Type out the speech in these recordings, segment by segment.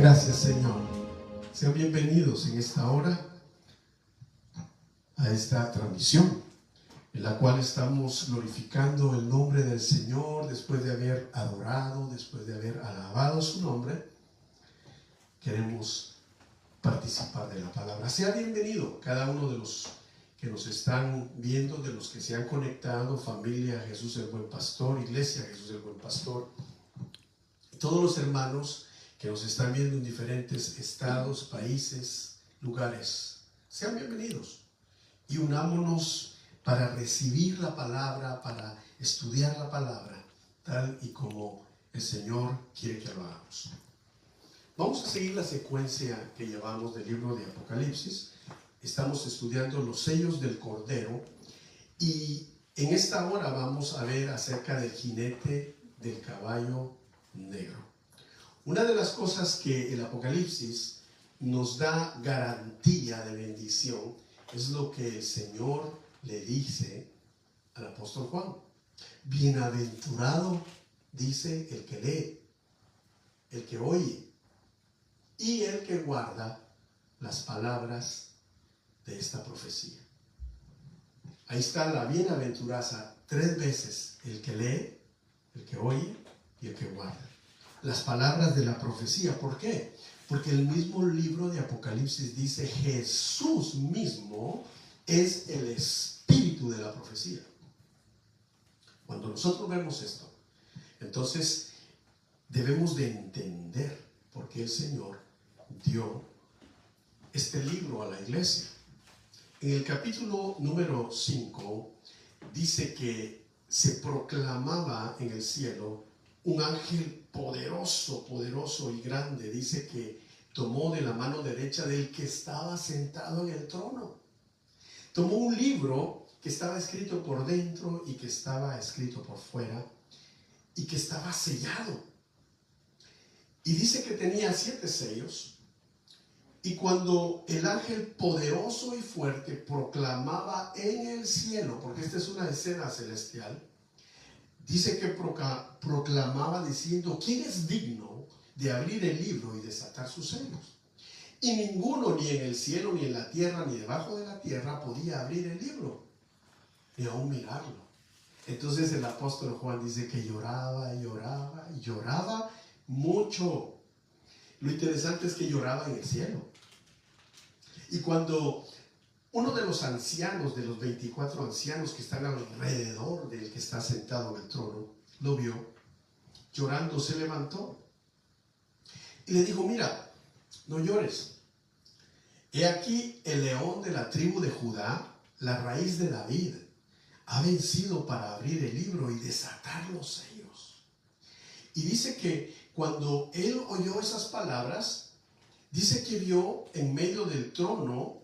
Gracias, Señor. Sean bienvenidos en esta hora a esta transmisión en la cual estamos glorificando el nombre del Señor después de haber adorado, después de haber alabado su nombre. Queremos participar de la palabra. Sea bienvenido cada uno de los que nos están viendo, de los que se han conectado, familia Jesús el Buen Pastor, iglesia Jesús el Buen Pastor, todos los hermanos que nos están viendo en diferentes estados, países, lugares. Sean bienvenidos y unámonos para recibir la palabra, para estudiar la palabra, tal y como el Señor quiere que lo hagamos. Vamos a seguir la secuencia que llevamos del libro de Apocalipsis. Estamos estudiando los sellos del Cordero y en esta hora vamos a ver acerca del jinete del caballo negro. Una de las cosas que el Apocalipsis nos da garantía de bendición es lo que el Señor le dice al apóstol Juan. Bienaventurado, dice, el que lee, el que oye y el que guarda las palabras de esta profecía. Ahí está la bienaventuranza 3 veces: el que lee, el que oye y el que guarda las palabras de la profecía. ¿Por qué? Porque el mismo libro de Apocalipsis dice: Jesús mismo es el espíritu de la profecía. Cuando nosotros vemos esto, entonces debemos de entender por qué el Señor dio este libro a la iglesia. En el capítulo número 5 dice que se proclamaba en el cielo un ángel poderoso, poderoso y grande. Dice que tomó de la mano derecha del que estaba sentado en el trono. Tomó un libro que estaba escrito por dentro y que estaba escrito por fuera y que estaba sellado. Y dice que tenía 7 sellos. Y cuando el ángel poderoso y fuerte proclamaba en el cielo, porque esta es una escena celestial, dice que proclamaba diciendo: ¿quién es digno de abrir el libro y desatar sus sellos? Y ninguno, ni en el cielo, ni en la tierra, ni debajo de la tierra, podía abrir el libro, ni aún mirarlo. Entonces el apóstol Juan dice que lloraba y lloraba y lloraba mucho. Lo interesante es que lloraba en el cielo. Y cuando uno de los ancianos, de los 24 ancianos que están alrededor del que está sentado en el trono, lo vio, llorando se levantó y le dijo: mira, no llores. He aquí el león de la tribu de Judá, la raíz de David, ha vencido para abrir el libro y desatar los sellos. Y dice que cuando él oyó esas palabras, dice que vio en medio del trono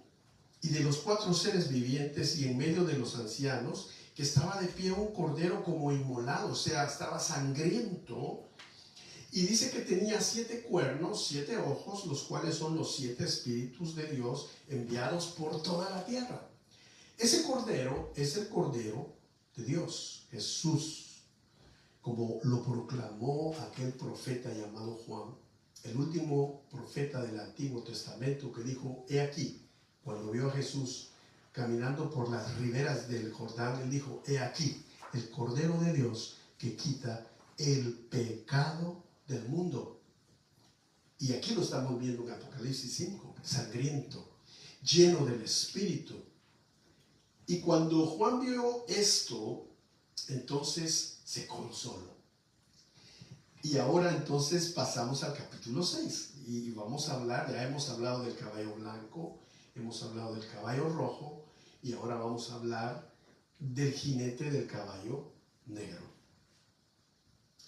y de los 4 seres vivientes y en medio de los ancianos que estaba de pie un cordero como inmolado, o sea, estaba sangriento. Y dice que tenía 7 cuernos, 7 ojos, los cuales son los 7 espíritus de Dios enviados por toda la tierra. Ese cordero es el cordero de Dios, Jesús, como lo proclamó aquel profeta llamado Juan, el último profeta del Antiguo Testamento, que dijo: he aquí, cuando vio a Jesús caminando por las riberas del Jordán, él dijo: he aquí el Cordero de Dios que quita el pecado del mundo. Y aquí lo estamos viendo en Apocalipsis 5, sangriento, lleno del Espíritu. Y cuando Juan vio esto, entonces se consoló. Y ahora entonces pasamos al capítulo 6 y vamos a hablar, ya hemos hablado del caballo blanco, hemos hablado del caballo rojo y ahora vamos a hablar del jinete del caballo negro.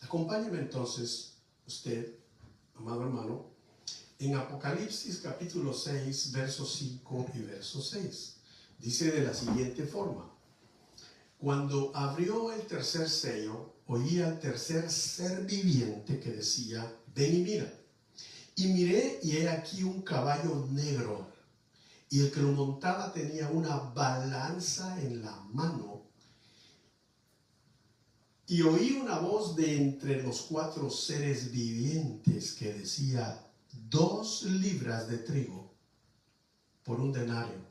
Acompáñeme entonces usted, amado hermano, en Apocalipsis capítulo 6, verso 5 y verso 6. Dice de la siguiente forma: cuando abrió el tercer sello, oí al tercer ser viviente que decía: ven y mira. Y miré, y he aquí un caballo negro, y el que lo montaba tenía una balanza en la mano. Y oí una voz de entre los 4 seres vivientes que decía: 2 libras de trigo por un denario,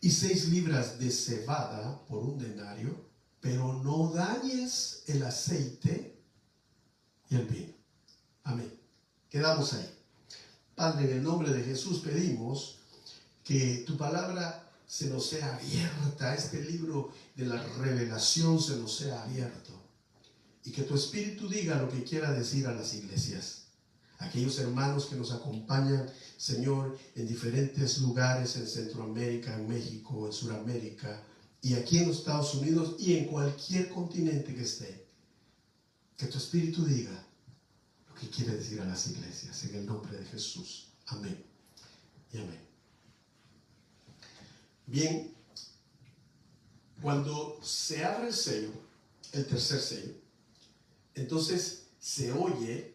y 6 libras de cebada por un denario, pero no dañes el aceite y el vino. Amén. Quedamos ahí. Padre, en el nombre de Jesús pedimos que tu palabra se nos sea abierta, este libro de la revelación se nos sea abierto, y que tu Espíritu diga lo que quiera decir a las iglesias. Aquellos hermanos que nos acompañan, Señor, en diferentes lugares, en Centroamérica, en México, en Sudamérica, y aquí en los Estados Unidos y en cualquier continente que esté, que tu Espíritu diga lo que quiere decir a las iglesias, en el nombre de Jesús. Amén y amén. Bien, cuando se abre el sello, el tercer sello, entonces se oye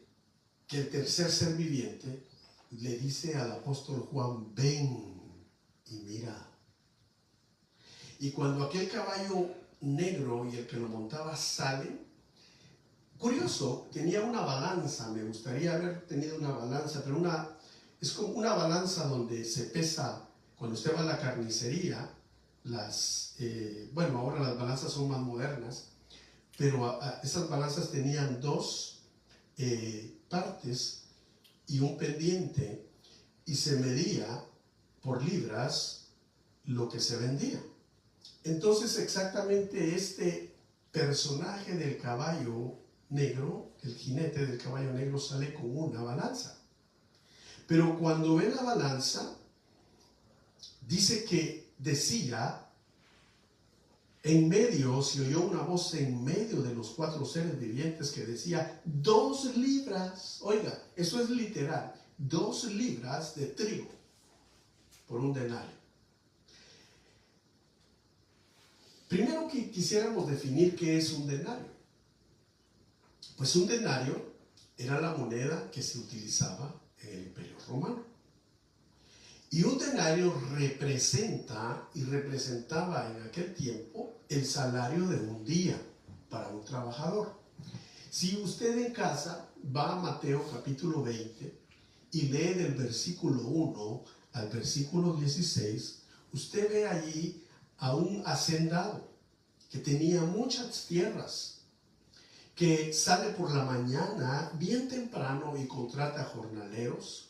que el tercer ser viviente le dice al apóstol Juan: ven y mira. Y cuando aquel caballo negro y el que lo montaba salen, curioso, tenía una balanza. Me gustaría haber tenido una balanza, pero es como una balanza donde se pesa. Cuando usted va a la carnicería, bueno, ahora las balanzas son más modernas, pero esas balanzas tenían 2 partes y un pendiente, y se medía por libras lo que se vendía. Entonces exactamente este personaje del caballo negro, el jinete del caballo negro, sale con una balanza. Pero cuando ve la balanza, dice que decía, en medio, se oyó una voz en medio de los 4 seres vivientes que decía: 2 libras, oiga, eso es literal, 2 libras de trigo por un denario. Primero que quisiéramos definir qué es un denario. Pues un denario era la moneda que se utilizaba en el Imperio Romano. Y un denario representaba en aquel tiempo el salario de un día para un trabajador. Si usted en casa va a Mateo capítulo 20 y lee del versículo 1 al versículo 16, usted ve allí a un hacendado que tenía muchas tierras, que sale por la mañana bien temprano y contrata jornaleros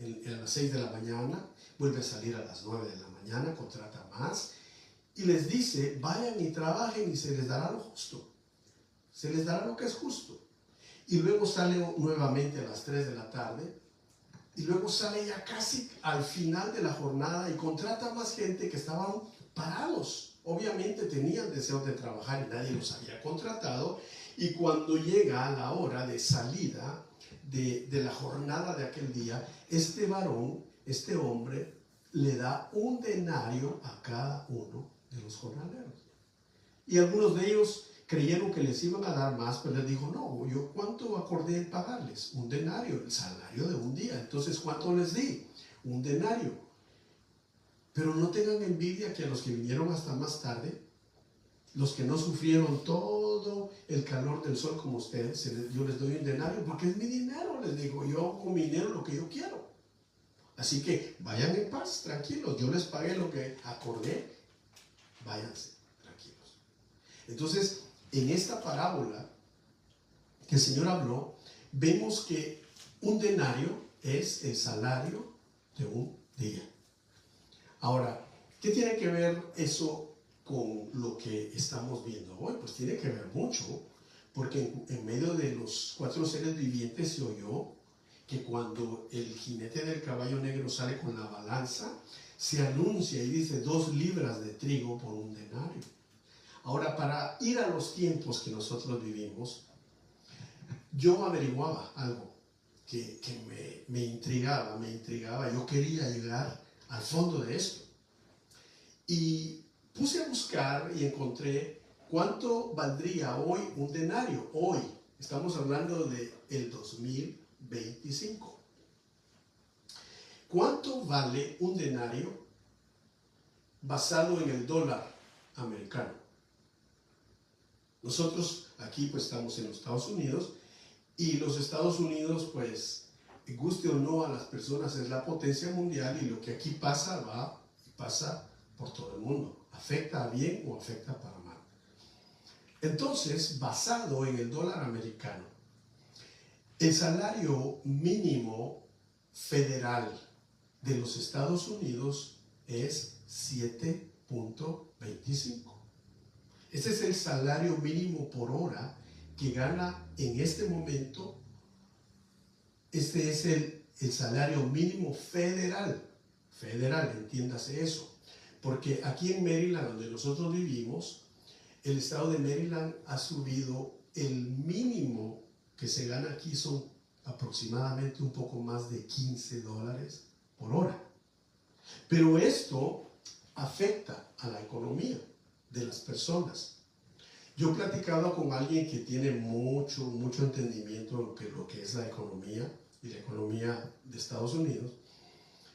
a las 6 de la mañana, vuelve a salir a las 9 de la mañana, contrata más y les dice: vayan y trabajen y se les dará lo justo, se les dará lo que es justo. Y luego sale nuevamente a las 3 de la tarde, y luego sale ya casi al final de la jornada y contrata más gente que estaban parados. Obviamente tenían deseo de trabajar y nadie los había contratado. Y cuando llega la hora de salida de la jornada de aquel día, este varón, este hombre, le da un denario a cada uno de los jornaleros. Y algunos de ellos creyeron que les iban a dar más, pero les dijo: no, yo ¿cuánto acordé en pagarles? Un denario, el salario de un día. Entonces, ¿cuánto les di? Un denario. Pero no tengan envidia que a los que vinieron hasta más tarde, los que no sufrieron todo el calor del sol como ustedes, yo les doy un denario porque es mi dinero. Les digo: yo con mi dinero lo que yo quiero. Así que vayan en paz, tranquilos. Yo les pagué lo que acordé. Váyanse tranquilos. Entonces, en esta parábola que el Señor habló, vemos que un denario es el salario de un día. Ahora, ¿qué tiene que ver eso con lo que estamos viendo hoy? Pues tiene que ver mucho, porque en medio de los 4 seres vivientes se oyó que cuando el jinete del caballo negro sale con la balanza, se anuncia y dice: 2 libras de trigo por un denario. Ahora, para ir a los tiempos que nosotros vivimos, yo averiguaba algo que me intrigaba. Yo quería llegar al fondo de esto. Y puse a buscar y encontré cuánto valdría hoy un denario. Hoy, estamos hablando del 2025. ¿Cuánto vale un denario basado en el dólar americano? Nosotros aquí pues estamos en los Estados Unidos, y los Estados Unidos pues guste o no a las personas, es la potencia mundial y lo que aquí pasa pasa por todo el mundo. Afecta a bien o afecta para mal. Entonces, basado en el dólar americano, el salario mínimo federal de los Estados Unidos es 7.25. Este es el salario mínimo por hora que gana en este momento. Este es el salario mínimo federal. Federal, entiéndase eso. Porque aquí en Maryland, donde nosotros vivimos, el estado de Maryland ha subido el mínimo que se gana aquí son aproximadamente un poco más de $15 por hora. Pero esto afecta a la economía de las personas. Yo he platicado con alguien que tiene mucho entendimiento en lo que es la economía y la economía de Estados Unidos,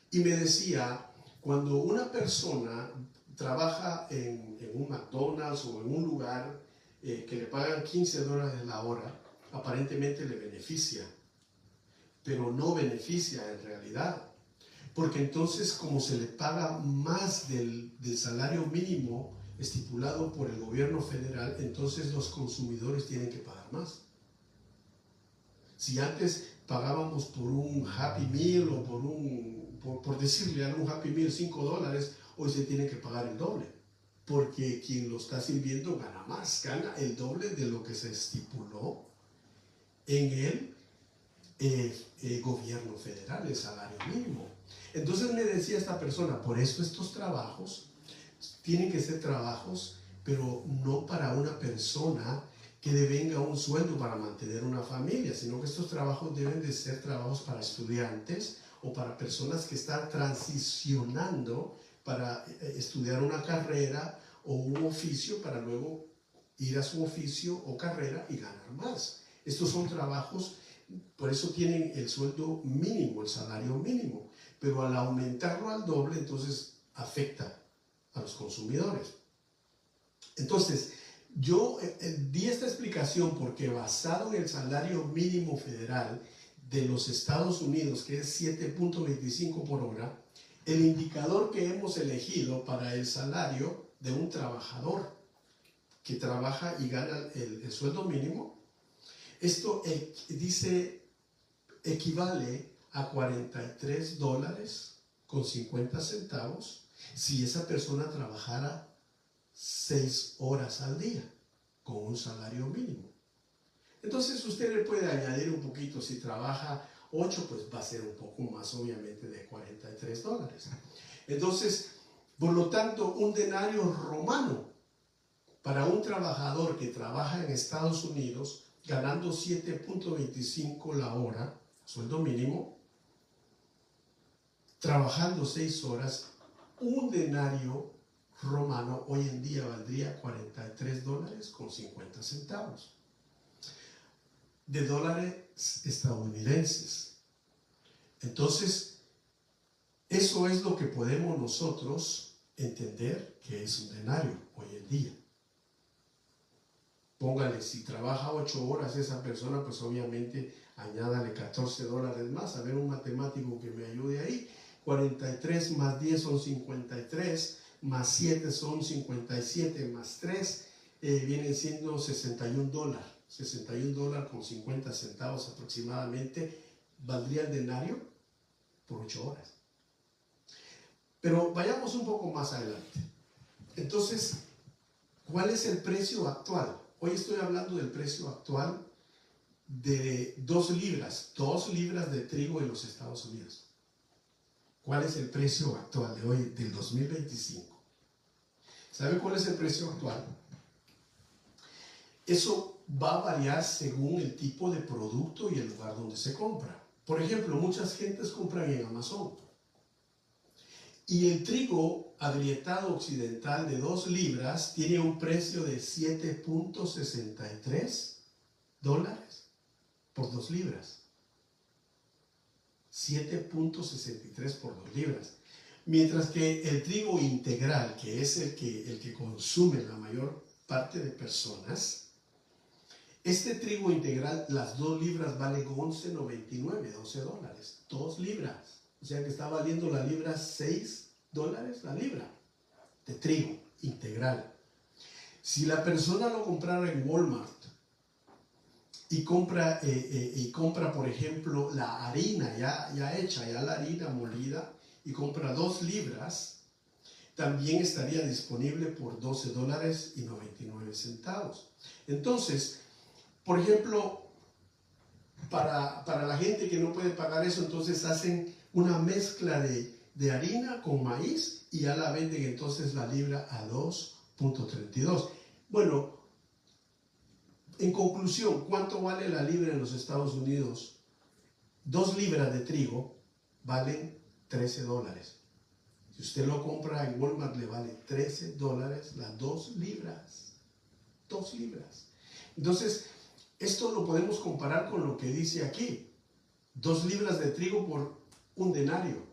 y me decía, cuando una persona trabaja en un McDonald's o en un lugar que le pagan $15 la hora, aparentemente le beneficia, pero no beneficia en realidad, porque entonces como se le paga más del salario mínimo estipulado por el gobierno federal, entonces los consumidores tienen que pagar más. Si antes pagábamos por un Happy Meal o por decirle algo, un Happy Meal $5, hoy se tiene que pagar el doble, porque quien lo está sirviendo gana más, gana el doble de lo que se estipuló en el gobierno federal, el salario mínimo. Entonces me decía esta persona, por eso estos trabajos tienen que ser trabajos, pero no para una persona que devenga un sueldo para mantener una familia, sino que estos trabajos deben de ser trabajos para estudiantes o para personas que están transicionando para estudiar una carrera o un oficio para luego ir a su oficio o carrera y ganar más. Estos son trabajos, por eso tienen el sueldo mínimo, el salario mínimo, pero al aumentarlo al doble, entonces afecta a los consumidores. Entonces, yo di esta explicación porque basado en el salario mínimo federal de los Estados Unidos, que es 7.25 por hora, el indicador que hemos elegido para el salario de un trabajador que trabaja y gana el sueldo mínimo, esto equivale a $43.50 si esa persona trabajara 6 horas al día con un salario mínimo. Entonces usted le puede añadir un poquito, si trabaja 8, pues va a ser un poco más obviamente de $43. Entonces, por lo tanto, un denario romano para un trabajador que trabaja en Estados Unidos ganando 7.25 la hora, sueldo mínimo, trabajando 6 horas, un denario romano hoy en día valdría $43.50 de dólares estadounidenses. Entonces, eso es lo que podemos nosotros entender que es un denario hoy en día. Póngale, si trabaja 8 horas esa persona, pues obviamente añádale $14 más. A ver, un matemático que me ayude ahí. 43 más 10 son 53, más 7 son 57, más 3 vienen siendo $61. $61.50 aproximadamente valdría el denario por 8 horas. Pero vayamos un poco más adelante. Entonces, ¿cuál es el precio actual? Hoy estoy hablando del precio actual de 2 libras de trigo en los Estados Unidos. ¿Cuál es el precio actual de hoy, del 2025? ¿Sabe cuál es el precio actual? Eso va a variar según el tipo de producto y el lugar donde se compra. Por ejemplo, muchas gentes compran en Amazon. Y el trigo agrietado occidental de 2 libras tiene un precio de $7.63 por 2 libras. 7.63 por 2 libras. Mientras que el trigo integral, que es el que consume la mayor parte de personas, Este trigo integral, las 2 libras valen 11.99, $12. 2 libras. O sea que está valiendo la libra $6 la libra de trigo integral. Si la persona lo comprara en Walmart y compra, por ejemplo, la harina ya hecha, ya la harina molida, y compra 2 libras, también estaría disponible por $12.99. Entonces, por ejemplo, para la gente que no puede pagar eso, entonces hacen una mezcla de harina con maíz y ya la venden entonces la libra a 2.32. Bueno, en conclusión, ¿cuánto vale la libra en los Estados Unidos? 2 libras de trigo valen $13. Si usted lo compra en Walmart, le vale $13 las 2 libras. 2 libras. Entonces, esto lo podemos comparar con lo que dice aquí. 2 libras de trigo por un denario.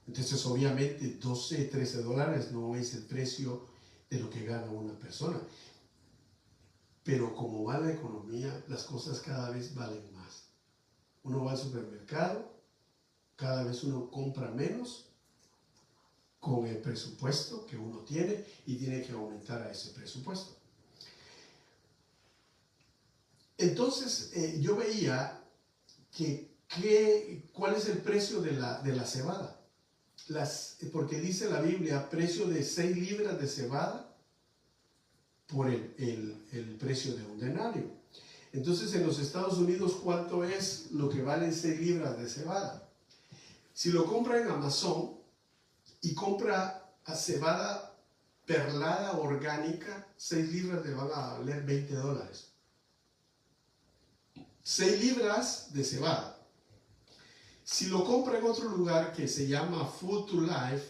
Entonces, obviamente, $13 no es el precio de lo que gana una persona. Pero como va la economía, las cosas cada vez valen más. Uno va al supermercado, cada vez uno compra menos con el presupuesto que uno tiene y tiene que aumentar a ese presupuesto. Entonces, yo veía ¿cuál es el precio de la cebada? Porque dice la Biblia, precio de 6 libras de cebada por el precio de un denario. Entonces, en los Estados Unidos, ¿cuánto es lo que valen 6 libras de cebada? Si lo compra en Amazon y compra a cebada perlada orgánica, 6 libras le van a valer $20. 6 libras de cebada. Si lo compra en otro lugar que se llama Food to Life,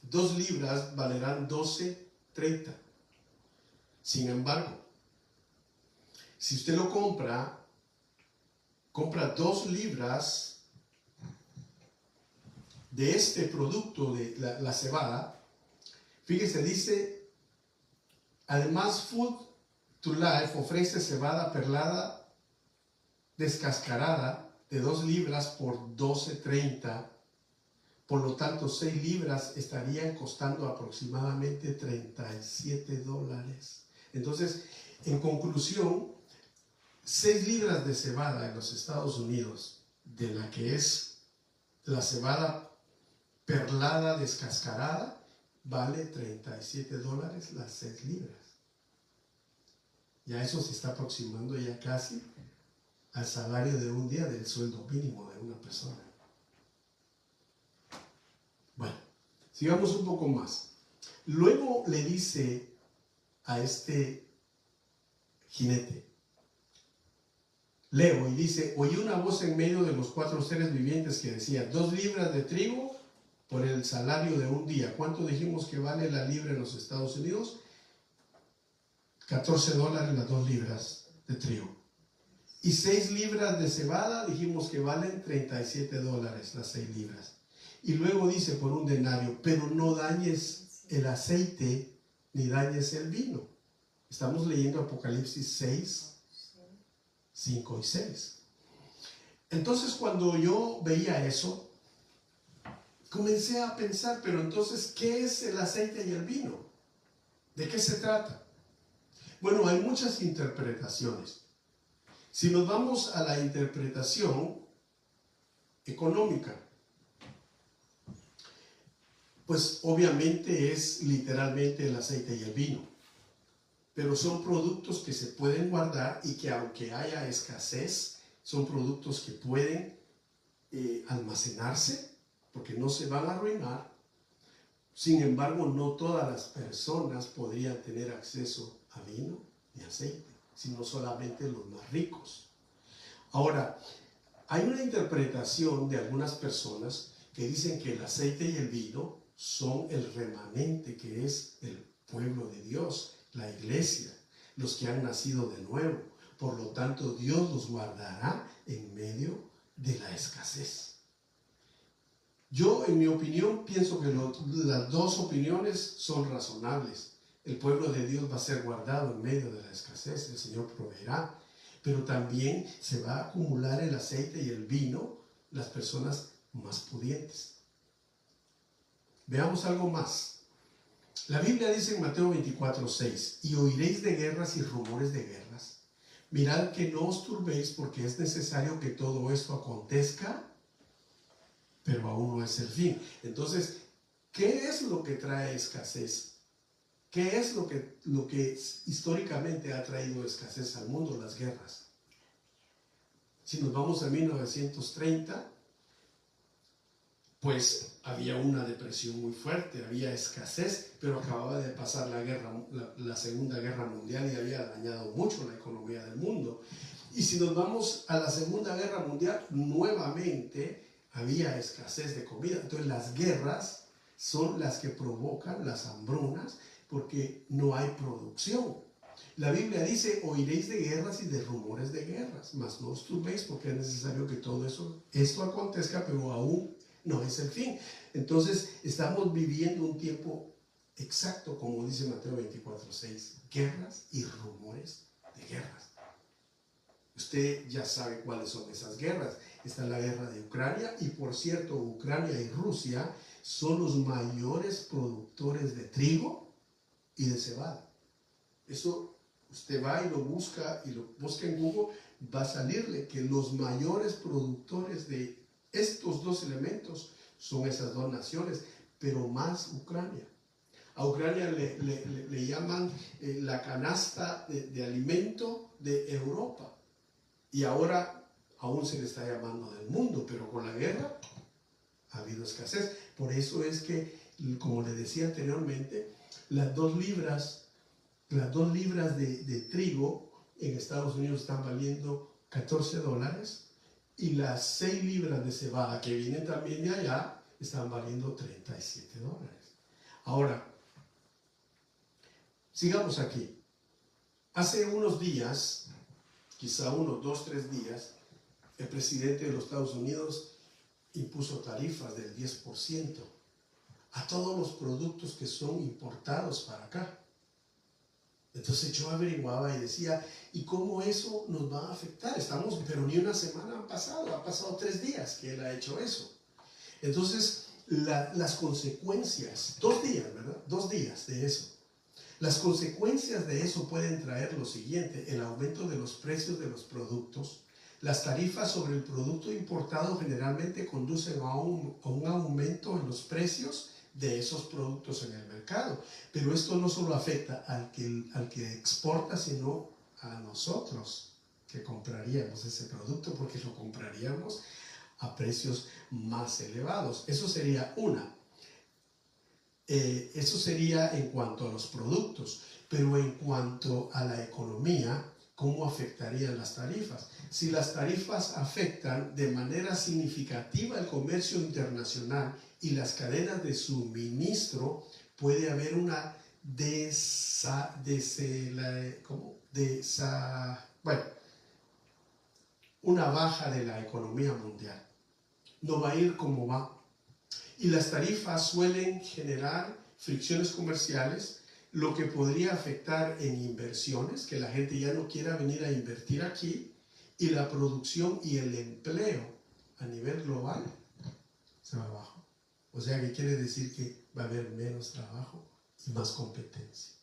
2 libras valerán $12.30. Sin embargo, si usted lo compra 2 libras de este producto de la cebada, fíjese, dice, además Food to Life ofrece cebada perlada descascarada de 2 libras por $12.30. Por lo tanto, 6 libras estarían costando aproximadamente $37. Entonces, en conclusión, 6 libras de cebada en los Estados Unidos, de la que es la cebada perlada descascarada, vale $37 las 6 libras. Ya eso se está aproximando ya casi al salario de un día del sueldo mínimo de una persona. Bueno, sigamos un poco más. Luego le dice a este jinete, leo y dice, oí una voz en medio de los 4 seres vivientes que decía, 2 libras de trigo por el salario de un día. ¿Cuánto dijimos que vale la libra en los Estados Unidos? $14 las 2 libras de trigo. Y 6 libras de cebada dijimos que valen $37 las 6 libras. Y luego dice por un denario, pero no dañes el aceite ni dañes el vino. Estamos leyendo Apocalipsis 6, 5 y 6. Entonces, cuando yo veía eso, comencé a pensar, pero entonces, ¿qué es el aceite y el vino? ¿De qué se trata? Bueno, hay muchas interpretaciones. Si nos vamos a la interpretación económica, pues obviamente es literalmente el aceite y el vino. Pero son productos que se pueden guardar y que aunque haya escasez, son productos que pueden almacenarse porque no se van a arruinar. Sin embargo, no todas las personas podrían tener acceso a vino y aceite, sino solamente los más ricos. Ahora, hay una interpretación de algunas personas que dicen que el aceite y el vino son el remanente que es el pueblo de Dios, la iglesia, los que han nacido de nuevo. Por lo tanto, Dios los guardará en medio de la escasez. Yo, en mi opinión, pienso que las dos opiniones son razonables. El pueblo de Dios va a ser guardado en medio de la escasez, el Señor proveerá, pero también se va a acumular el aceite y el vino, las personas más pudientes. Veamos algo más. La Biblia dice en Mateo 24:6, y oiréis de guerras y rumores de guerras. Mirad que no os turbéis, porque es necesario que todo esto acontezca, pero aún no es el fin. Entonces, ¿qué es lo que trae escasez? ¿Qué es lo que históricamente ha traído escasez al mundo? Las guerras. Si nos vamos a 1930, pues había una depresión muy fuerte, había escasez, pero acababa de pasar la Segunda Guerra Mundial y había dañado mucho la economía del mundo. Y si nos vamos a la Segunda Guerra Mundial, nuevamente había escasez de comida. Entonces las guerras son las que provocan las hambrunas porque no hay producción. La Biblia dice, oiréis de guerras y de rumores de guerras, mas no os turbéis porque es necesario que todo esto acontezca, pero aún no es el fin. Entonces estamos viviendo un tiempo exacto, como dice Mateo 24:6, guerras y rumores de guerras. Usted ya sabe cuáles son esas guerras. Está la guerra de Ucrania, y por cierto, Ucrania y Rusia son los mayores productores de trigo y de cebada. Eso usted va y lo busca en Google, va a salirle que los mayores productores de estos dos elementos son esas dos naciones, pero más Ucrania. A Ucrania le llaman la canasta de alimento de Europa, y ahora aún se le está llamando del mundo, pero con la guerra ha habido escasez. Por eso es que, como le decía anteriormente, las 2 libras de trigo en Estados Unidos están valiendo $14, y las 6 libras de cebada que vienen también de allá están valiendo $37. Ahora, sigamos aquí. Hace unos días, quizá unos 2, 3 días, el presidente de los Estados Unidos impuso tarifas del 10% a todos los productos que son importados para acá. Entonces yo averiguaba y decía, ¿y cómo eso nos va a afectar? Pero ni una semana han pasado 3 días que él ha hecho eso. Entonces, las consecuencias, 2 días, ¿verdad? 2 días de eso. Las consecuencias de eso pueden traer lo siguiente: el aumento de los precios de los productos. Las tarifas sobre el producto importado generalmente conducen a un aumento en los precios de esos productos en el mercado. Pero esto no solo afecta al que exporta, sino a nosotros que compraríamos ese producto, porque lo compraríamos a precios más elevados. Eso sería eso sería en cuanto a los productos, pero en cuanto a la economía, ¿cómo afectarían las tarifas? Si las tarifas afectan de manera significativa el comercio internacional y las cadenas de suministro, puede haber una una baja de la economía mundial. No va a ir como va. Y las tarifas suelen generar fricciones comerciales, lo que podría afectar en inversiones, que la gente ya no quiera venir a invertir aquí, y la producción y el empleo a nivel global se va abajo. O sea, que quiere decir que va a haber menos trabajo y más competencia.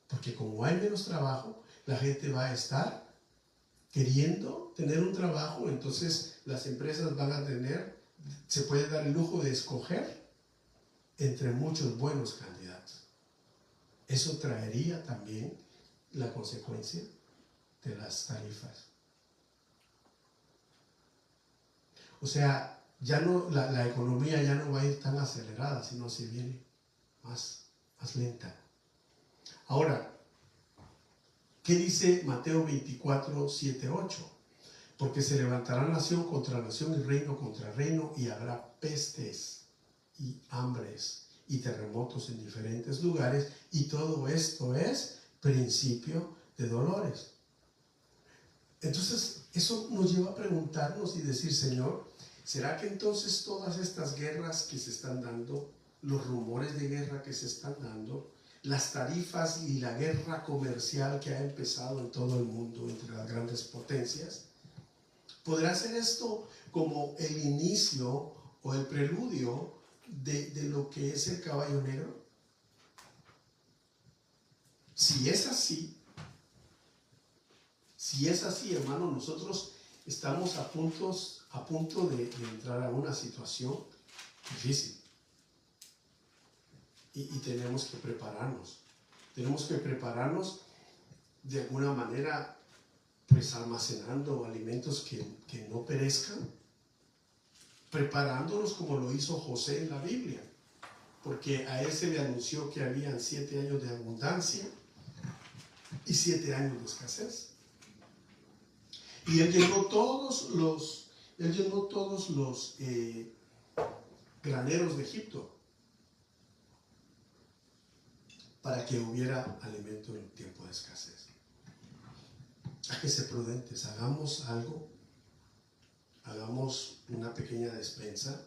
Porque como hay menos trabajo, la gente va a estar queriendo tener un trabajo, entonces las empresas se puede dar el lujo de escoger entre muchos buenos candidatos. Eso traería también la consecuencia de las tarifas. O sea, ya no, la economía ya no va a ir tan acelerada, sino se viene más lenta. Ahora, ¿qué dice Mateo 24, 7, 8? Porque se levantará nación contra nación y reino contra reino, y habrá pestes y hambres y terremotos en diferentes lugares, y todo esto es principio de dolores. Entonces, eso nos lleva a preguntarnos y decir, Señor, ¿será que entonces todas estas guerras que se están dando, los rumores de guerra que se están dando, las tarifas y la guerra comercial que ha empezado en todo el mundo entre las grandes potencias? ¿Podrá ser esto como el inicio o el preludio de lo que es el caballo negro? Si es así, hermano, nosotros estamos a punto de entrar a una situación difícil. Y tenemos que prepararnos. Tenemos que prepararnos de alguna manera, pues almacenando alimentos que no perezcan, preparándonos como lo hizo José en la Biblia, porque a él se le anunció que habían 7 años de abundancia y 7 años de escasez. Y él llenó todos los graneros de Egipto para que hubiera alimento en tiempo de escasez. Hay que ser prudentes, hagamos algo, hagamos una pequeña despensa,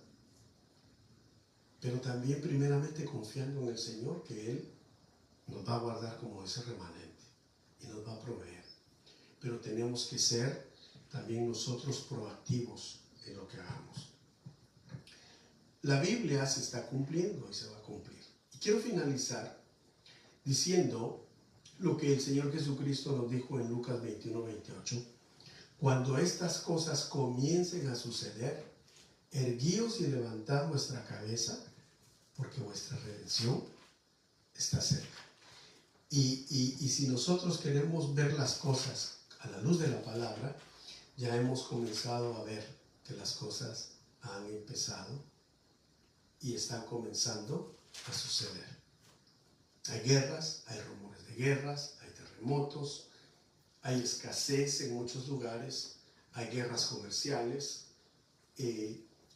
pero también primeramente confiando en el Señor, que Él nos va a guardar como ese remanente y nos va a proveer. Pero tenemos que ser también nosotros proactivos en lo que hagamos. La Biblia se está cumpliendo y se va a cumplir. Y quiero finalizar diciendo lo que el Señor Jesucristo nos dijo en Lucas 21:28. Cuando estas cosas comiencen a suceder, erguíos y levantad vuestra cabeza, porque vuestra redención está cerca. Y si nosotros queremos ver las cosas a la luz de la palabra, ya hemos comenzado a ver que las cosas han empezado y están comenzando a suceder. Hay guerras, hay rumores de guerras, hay terremotos, hay escasez en muchos lugares, hay guerras comerciales,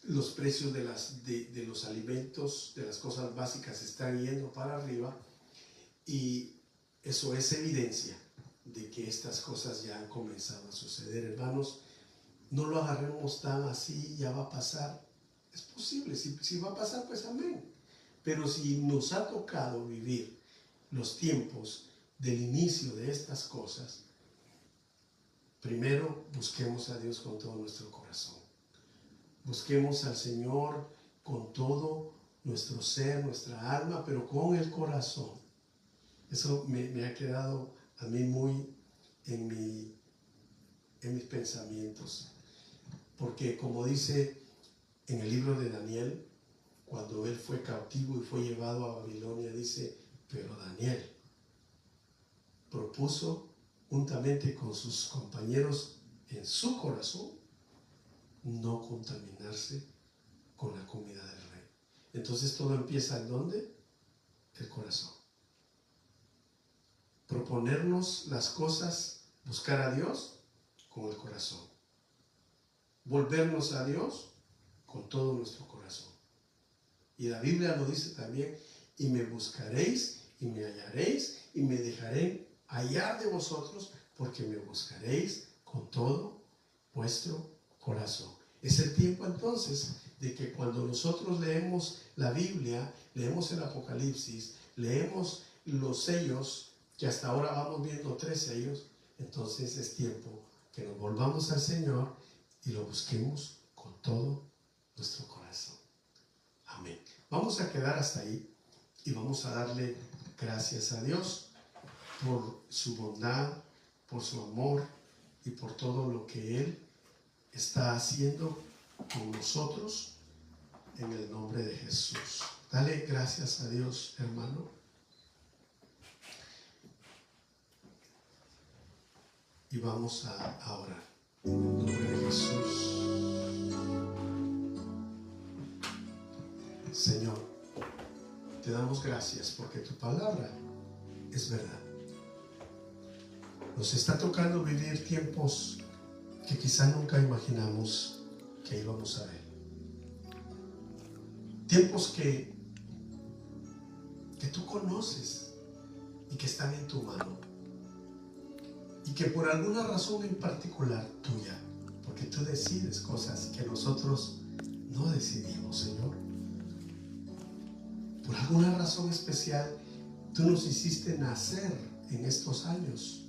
los precios de los alimentos, de las cosas básicas están yendo para arriba, y eso es evidencia de que estas cosas ya han comenzado a suceder. Hermanos, no lo agarremos tan así, ya va a pasar. Es posible, si va a pasar, pues amén. Pero si nos ha tocado vivir los tiempos del inicio de estas cosas, primero busquemos a Dios con todo nuestro corazón. Busquemos al Señor con todo nuestro ser, nuestra alma, pero con el corazón. Eso me ha quedado a mí muy en mis pensamientos. Porque como dice en el libro de Daniel, cuando él fue cautivo y fue llevado a Babilonia, dice, pero Daniel propuso juntamente con sus compañeros en su corazón no contaminarse con la comida del rey. Entonces todo empieza ¿en dónde? El corazón. Proponernos las cosas, buscar a Dios con el corazón. Volvernos a Dios con todo nuestro corazón. Y la Biblia lo dice también, y me buscaréis y me hallaréis y me dejaré hallar de vosotros, porque me buscaréis con todo vuestro corazón. Es el tiempo entonces de que cuando nosotros leemos la Biblia, leemos el Apocalipsis, leemos los sellos, que hasta ahora vamos viendo 3 sellos, entonces es tiempo que nos volvamos al Señor y lo busquemos con todo nuestro corazón. Amén. Vamos a quedar hasta ahí y vamos a darle gracias a Dios por su bondad, por su amor y por todo lo que Él está haciendo con nosotros en el nombre de Jesús. Dale gracias a Dios, hermano. Y vamos a orar en el nombre de Jesús. Señor, te damos gracias porque tu palabra es verdad. Nos está tocando vivir tiempos que quizá nunca imaginamos que íbamos a ver. Tiempos que tú conoces y que están en tu mano. Y que por alguna razón en particular tuya, porque tú decides cosas que nosotros no decidimos, Señor. Por alguna razón especial Tú nos hiciste nacer en estos años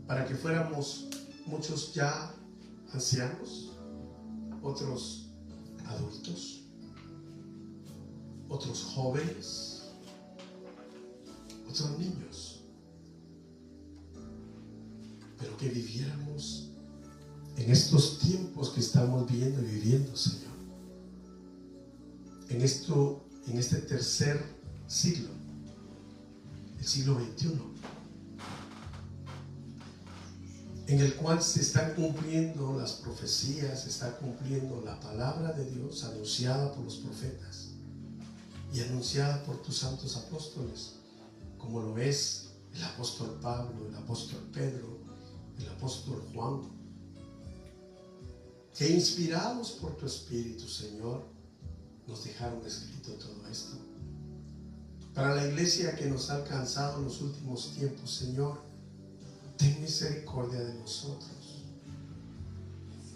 para que fuéramos muchos ya ancianos, otros adultos, otros jóvenes, otros niños, pero que viviéramos en estos tiempos que estamos viendo y viviendo, Señor, en este tercer siglo, el siglo XXI, en el cual se están cumpliendo las profecías, se está cumpliendo la palabra de Dios anunciada por los profetas y anunciada por tus santos apóstoles, como lo es el apóstol Pablo, el apóstol Pedro, el apóstol Juan, que inspirados por tu Espíritu, Señor, nos dejaron escrito todo esto. Para la iglesia que nos ha alcanzado en los últimos tiempos, Señor, ten misericordia de nosotros.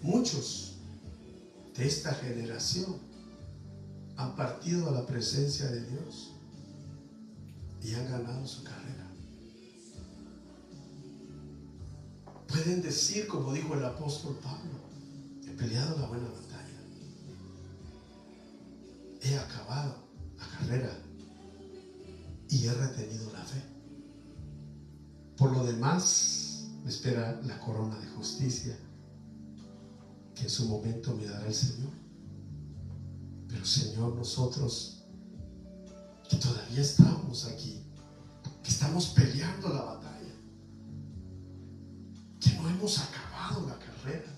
Muchos de esta generación han partido a la presencia de Dios y han ganado su carrera. Pueden decir, como dijo el apóstol Pablo: he peleado la buena batalla, he acabado la carrera y he retenido la fe. Por lo demás, me espera la corona de justicia que en su momento me dará el Señor. Pero, Señor, nosotros que todavía estamos aquí, que estamos peleando la batalla, que no hemos acabado la carrera,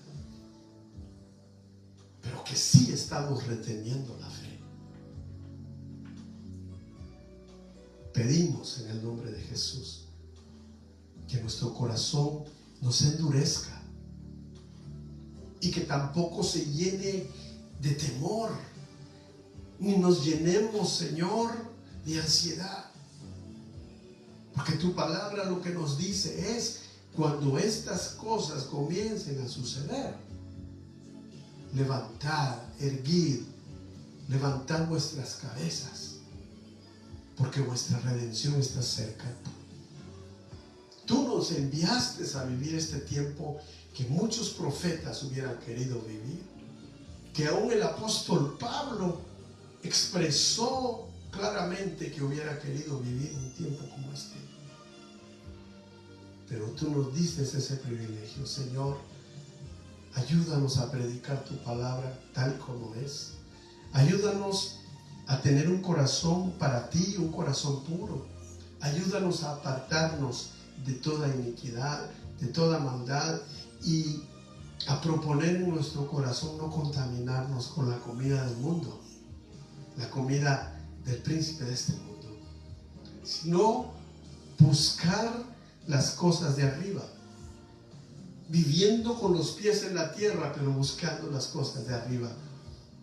pero que sí estamos reteniendo la fe, pedimos en el nombre de Jesús que nuestro corazón no se endurezca y que tampoco se llene de temor, ni nos llenemos, Señor, de ansiedad, porque tu palabra lo que nos dice es: cuando estas cosas comiencen a suceder, levantad, erguid, levantad vuestras cabezas, porque vuestra redención está cerca. Tú nos enviaste a vivir este tiempo que muchos profetas hubieran querido vivir, que aún el apóstol Pablo expresó claramente que hubiera querido vivir un tiempo como este. Pero tú nos dices ese privilegio, Señor. Ayúdanos a predicar tu palabra tal como es. Ayúdanos a tener un corazón para ti, un corazón puro. Ayúdanos a apartarnos de toda iniquidad, de toda maldad, y a proponer en nuestro corazón no contaminarnos con la comida del mundo, la comida del príncipe de este mundo, sino buscar las cosas de arriba, viviendo con los pies en la tierra, pero buscando las cosas de arriba,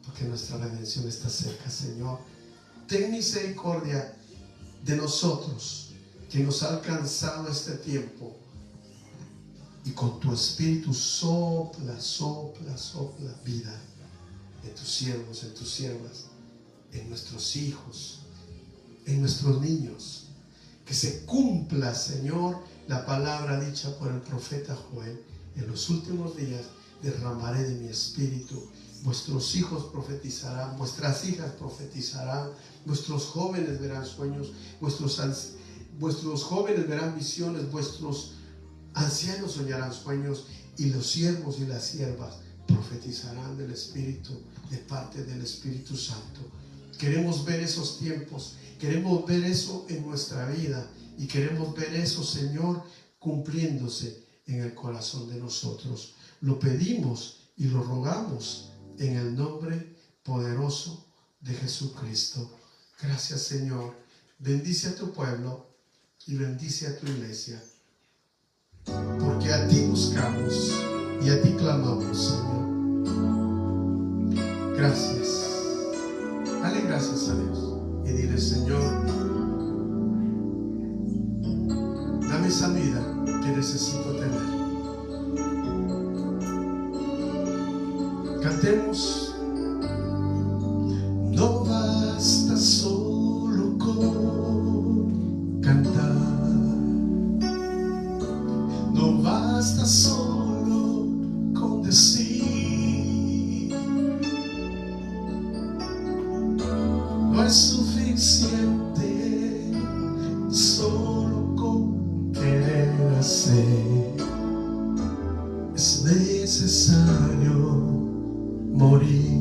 porque nuestra redención está cerca. Señor, ten misericordia de nosotros, que nos ha alcanzado este tiempo, y con tu Espíritu sopla, sopla, sopla vida en tus siervos, en tus siervas, en nuestros hijos, en nuestros niños. Que se cumpla, Señor, la palabra dicha por el profeta Joel: en los últimos días derramaré de mi espíritu, vuestros hijos profetizarán, vuestras hijas profetizarán, vuestros jóvenes verán sueños, vuestros jóvenes verán visiones, vuestros ancianos soñarán sueños, y los siervos y las siervas profetizarán del Espíritu, de parte del Espíritu Santo. Queremos ver esos tiempos, queremos ver eso en nuestra vida, y queremos ver eso, Señor, cumpliéndose en el corazón de nosotros. Lo pedimos y lo rogamos en el nombre poderoso de Jesucristo. Gracias, Señor. Bendice a tu pueblo y bendice a tu iglesia, porque a ti buscamos y a ti clamamos, Señor. Gracias. Dale gracias a Dios y dile: Señor, dame esa vida que necesito tener. Cantemos: no basta solo con basta solo con decir, no es suficiente solo con querer hacer, es necesario morir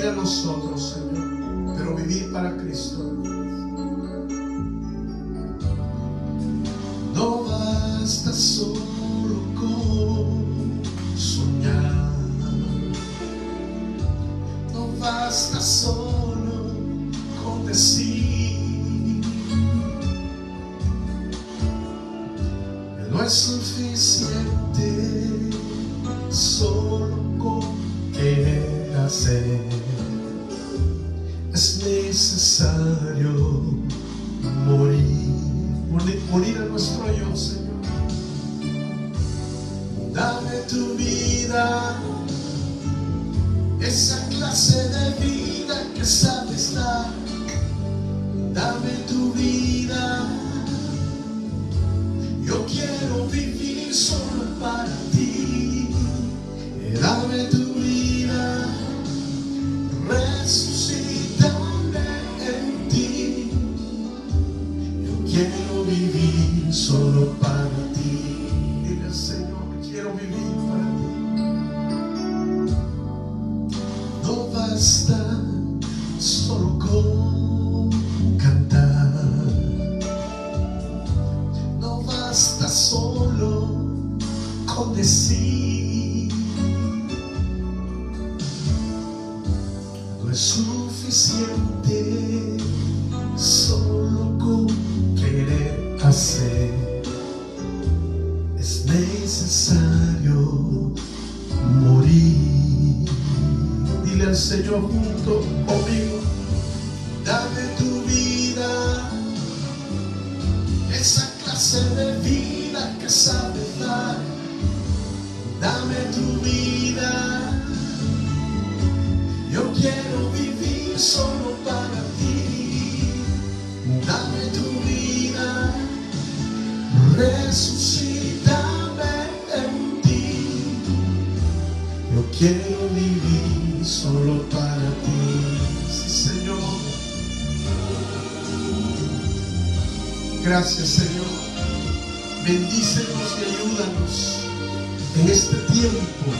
a nosotros, Señor, pero vivir para Cristo. No basta solo con soñar, no basta solo con decir, no es suficiente solo con querer hacer, es necesario morir a nuestro yo, Señor. Dame tu vida, esa clase de vida que sabes dar. Dame tu vida, yo quiero vivir solo para ti. Dame tu vida, resucítame en ti. Yo quiero vivir solo para ti. Dile al Señor, quiero vivir para ti. No basta solo con cantar, no basta solo con decir, no es suficiente solo con querer hacer, es necesario morir. Dile al Señor junto conmigo, dame tu vida, esa clase de vida que sabes dar. Dame tu vida, yo quiero vivir solo para ti. Dame tu vida, resucítame en ti. Yo quiero vivir solo para ti. Sí, Señor. Gracias, Señor. Bendícenos y ayúdanos en este tiempo.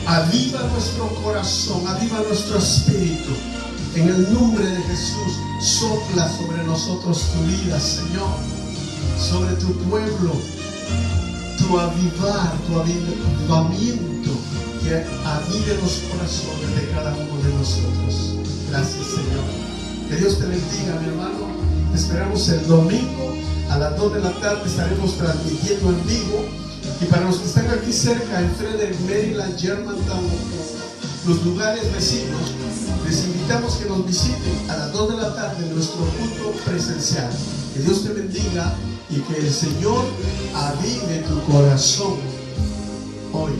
Aviva nuestro corazón, aviva nuestro espíritu. En el nombre de Jesús, sopla sobre nosotros tu vida, Señor, sobre tu pueblo, tu avivar, tu avivamiento, que avive los corazones de cada uno de nosotros. Gracias, Señor. Que Dios te bendiga, mi hermano. Te esperamos el domingo a las 2 de la tarde. Estaremos transmitiendo en vivo. Y para los que están aquí cerca, en Frederick, Maryland, Germantown, los lugares vecinos, les invitamos que nos visiten a las 2 de la tarde en nuestro culto presencial. Que Dios te bendiga y que el Señor avive tu corazón hoy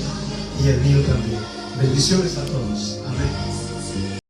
y el mío también. Bendiciones a todos. Amén.